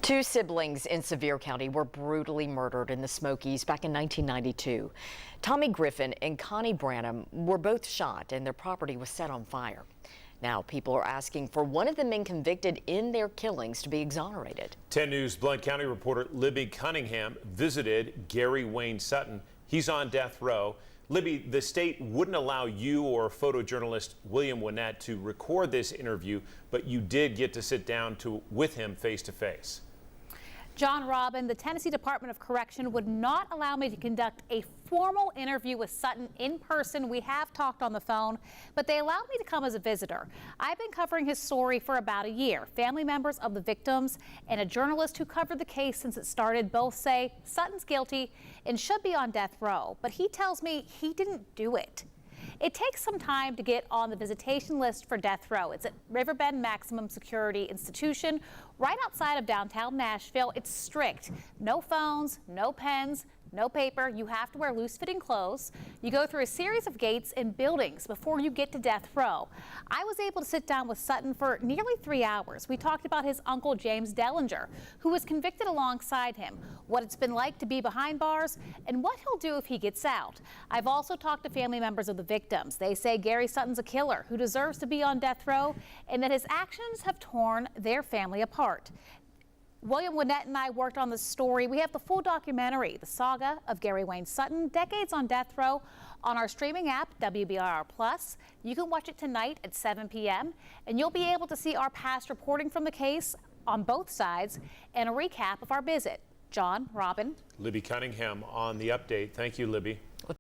Two siblings in Sevier County were brutally murdered in the Smokies back in 1992. Tommy Griffin and Connie Branham were both shot and their property was set on fire. Now people are asking for one of the men convicted in their killings to be exonerated. 10 News Blount County reporter Libby Cunningham visited Gary Sutton. He's on death row. Libby, the state wouldn't allow you or photojournalist William Winnett to record this interview, but you did get to sit down with him face to face. John Robin, the Tennessee Department of Correction would not allow me to conduct a formal interview with Sutton in person. We have talked on the phone, but they allowed me to come as a visitor. I've been covering his story for about a year. Family members of the victims and a journalist who covered the case since it started both say Sutton's guilty and should be on death row, but he tells me he didn't do it. It takes some time to get on the visitation list for death row. It's at Riverbend Maximum Security Institution right outside of downtown Nashville. It's strict. No phones, no pens, no paper. You have to wear loose-fitting clothes. You go through a series of gates and buildings before you get to death row. I was able to sit down with Sutton for nearly 3 hours. We talked about his uncle, James Dellinger, who was convicted alongside him, what it's been like to be behind bars, and what he'll do if he gets out. I've also talked to family members of the victims. They say Gary Sutton's a killer who deserves to be on death row and that his actions have torn their family apart. William Winnett and I worked on this story. We have the full documentary, The Saga of Gary Sutton, Decades on Death Row, on our streaming app, WBIR+. You can watch it tonight at 7 p.m., and you'll be able to see our past reporting from the case on both sides and a recap of our visit. John, Robin. Libby Cunningham on the update. Thank you, Libby.